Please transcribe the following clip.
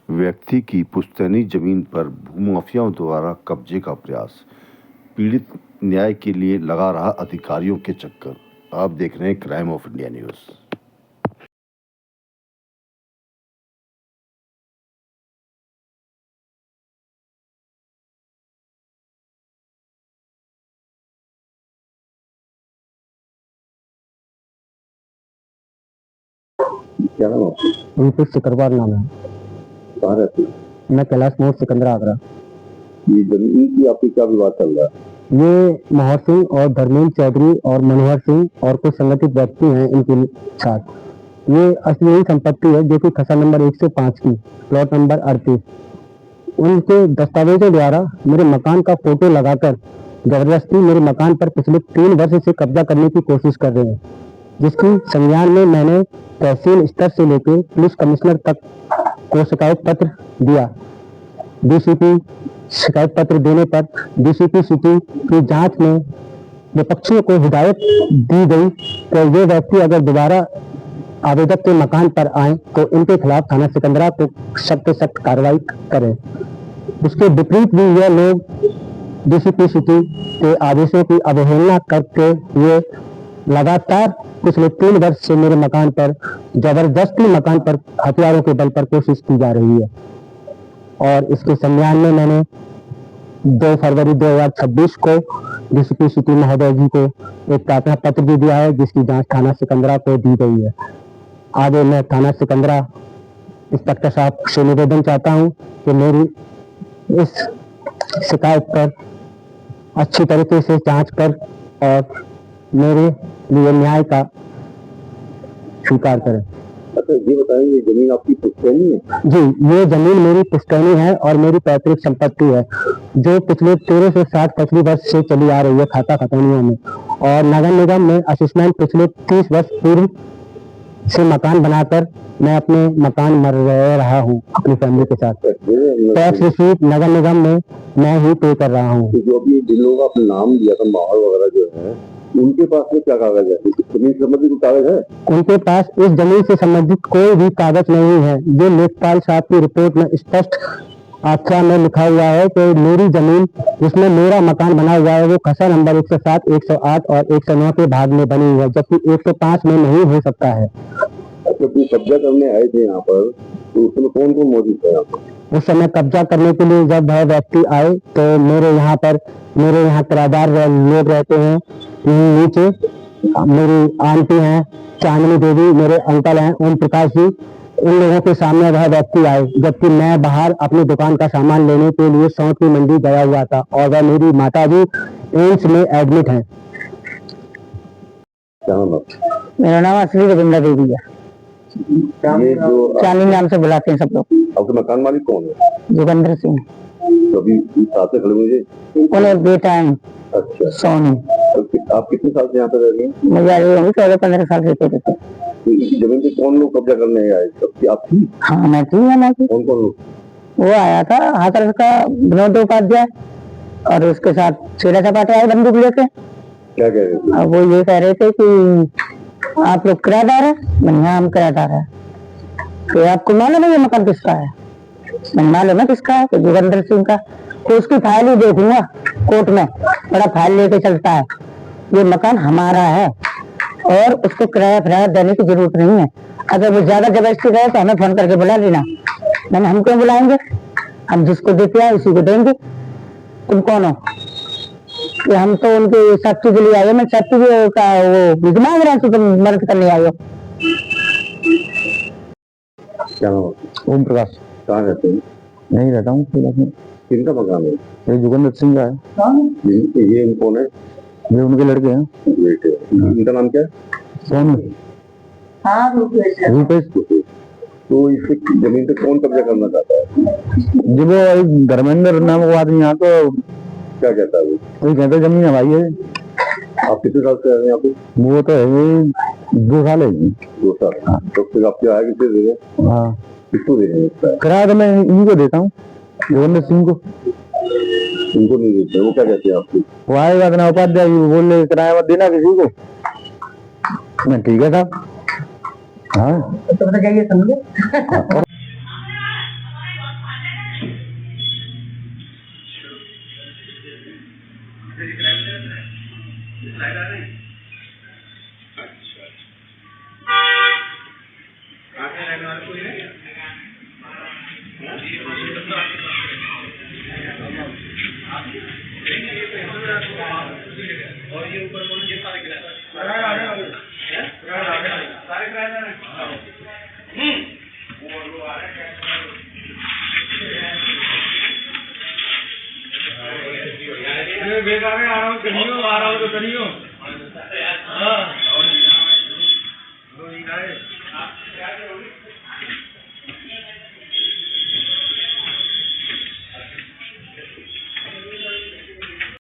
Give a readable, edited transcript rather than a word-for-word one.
व्यक्ति की पुश्तैनी जमीन पर भूमाफियाओं द्वारा कब्जे का प्रयास, पीड़ित न्याय के लिए लगा रहा अधिकारियों के चक्कर। आप देख रहे हैं क्राइम ऑफ इंडिया न्यूज। क्या नाम है? रूपेश सिकरवार नाम है। कहाँ रहते हैं? मैं कैलाश मोड़ सिकंदरा आगरा। ये जमीन की आपकी क्या विवाद चल रहा है? ये मोहर सिंह और धर्मेंद्र चौधरी और मनोहर सिंह और कुछ संगठित व्यक्ति हैं इनके साथ। ये असली संपत्ति है जो कि खसा नंबर 105 की प्लॉट नंबर 38। उनके दस्तावेजों द्वारा मेरे मकान का फोटो लगाकर जबरदस्ती मेरे मकान पर पिछले 3 वर्ष से कब्जा करने की कोशिश कर रहे हैं, जिसकी संज्ञान में मैंने तहसील स्तर से लेकर पुलिस कमिश्नर तक को शिकायत पत्र दिया। डीसीपी शिकायत पत्र देने पर डीसीपी सिटी की जांच में विपक्षियों को हिदायत दी गई कि ये व्यक्ति अगर दोबारा आवेदक के मकान पर आए तो इनके खिलाफ थाना सिकंदरा को सख्त से सख्त कार्रवाई करें। उसके विपरीत भी ये लोग डीसीपी सिटी के आदेशों की अवहेलना करके ये लगातार पिछले 3 वर्ष से मेरे मकान पर जबरदस्ती मकान पर हथियारों के बल पर कोशिश की जा रही है। और इसके संज्ञान में मैंने 2 फरवरी 2026 को डीसीपी सिटी महोदय जी को एक प्रार्थना पत्र भी दिया है, जिसकी जांच थाना सिकंदरा को दी गई है। आगे मैं थाना सिकंदरा इंस्पेक्टर साहब से निवेदन चाहता हूं कि मेरी इस शिकायत पर अच्छी तरीके से जांच कर और मेरे लिए न्याय का स्वीकार करें। अच्छा, ये बताइए, ये जमीन आपकी पुश्तैनी है? जी, ये जमीन मेरी पुश्तैनी है और मेरी पैतृक संपत्ति है, जो पिछले 13 से 60 पैतृक वर्ष से चली आ रही है खाता खतौनियों में। और नगर निगम में असिस्टेंट पिछले 30 वर्ष पूर्व से मकान बनाकर मैं अपने मकान में रह रहा हूँ अपनी फैमिली के साथ। टैक्स रिसीट नगर निगम में मैं ही पे कर रहा हूँ। जो अभी जिन लोगों का अपना नाम दिया था माहौल वगैरह जो है, उनके पास में क्या कागज है? जमीन से संबंधित कोई कागज है? उनके पास इस जमीन से संबंधित कोई भी कागज नहीं है। जो लेखपाल साहब की रिपोर्ट में स्पष्ट आख्या में लिखा हुआ है कि मेरी जमीन जिसमें मेरा मकान बना हुआ है वो खसा नंबर 107, 108 और 109 के भाग में बनी हुई है, जबकि 105 में नहीं हो सकता है। अच्छा, कब्जा करने आए थे यहाँ पर, तो उस समय कौन कौन मौजूद था यहाँ पर? उस समय कब्जा करने के लिए जब वह व्यक्ति आए तो मेरे यहाँ किराएदार लोग रहते हैं नीचे। मेरी आंटी हैं चांदनी देवी, मेरे अंकल हैं ओम प्रकाश जी। इन लोगों के सामने वह व्यक्ति आए, जबकि मैं बाहर अपनी दुकान का सामान लेने के लिए सौंठ की मंडी गया हुआ था और वह मेरी माता जी एम्स में एडमिट है। मेरा नाम असली रविंद्र देवी है। ये जो चांदनी नाम से बुलाते हैं सब लोग। आपके मकान मालिक कौन है? जोगिंदर सिंह। तो अभी साथ में खड़े हुए उन्हें बेटा है। अच्छा, सोनी। तो आप कितने साल से यहाँ पे रह रही हैं? मुझे आ रही होंगी 14-15 साल से थे। तो इस जमीन पे कौन लोग कब्जा करने आए? सबकी आप थी? हाँ, मैं थी। कौन कौन लोग? वो आया था हाथरस का विनोद उपाध्याय और उसके साथ छेड़ा सपाटे आए बंदूक लेके। क्या कह रहे थे? वो ये कह रहे थे कि आप लोग किराएदार है। मैंने हम किराएदार है। तो आपको मालूम है ये मकान किसका है? मैंने मालूम है किसका है, तो जोगिंदर सिंह का। तो उसकी फाइल ही देखूंगा कोर्ट में, बड़ा फाइल लेके चलता है। ये मकान हमारा है और उसको किराया देने की जरूरत नहीं है। अगर वो ज्यादा जबरदस्ती रहे तो हमें फोन करके बुला लेना। मैंने हम क्यों बुलाएंगे? हम जिसको देते हैं उसी को देंगे। तुम कौन हो? कि हम तो उनकी सख्ती के लिए आए। मैं सख्ती का वो मांग रहे हैं तो तुम मदद करने आए हो। क्या नाम? ओम प्रकाश। कहाँ रहते हैं? नहीं रहता हूँ। किनका मकान है? ये जोगिंदर सिंह का है। ये कौन है? ये उनके लड़के हैं। बेटे। इनका नाम क्या है? सोनू। हाँ, रूपेश। तो इस जमीन पे कौन कब्जा करना चाहता है? जी, वो एक धर्मेंद्र नाम का आदमी यहाँ तो क्या कहता है वो? कोई कहता है जमीन हमारी है। आप कितने साल से रह रहे हैं यहाँ पे? वो तो है 2 साल है। 2 साल। हाँ। तो फिर आप क्या आगे किसे दे रहे हैं? हाँ, किसको दे रहे हैं? किराया तो मैं इनको देता हूँ, जोगिंदर सिंह को। उनको नहीं देते? वो क्या कहते हैं आपको? वो आएगा अपना उपाध्याय बोल रहे किराया मत देना किसी को। मैं ठीक है साहब। हाँ, तो जाइए समझे। और ये ऊपर बोलो ये सारे आ रहा हूँ तो कनियो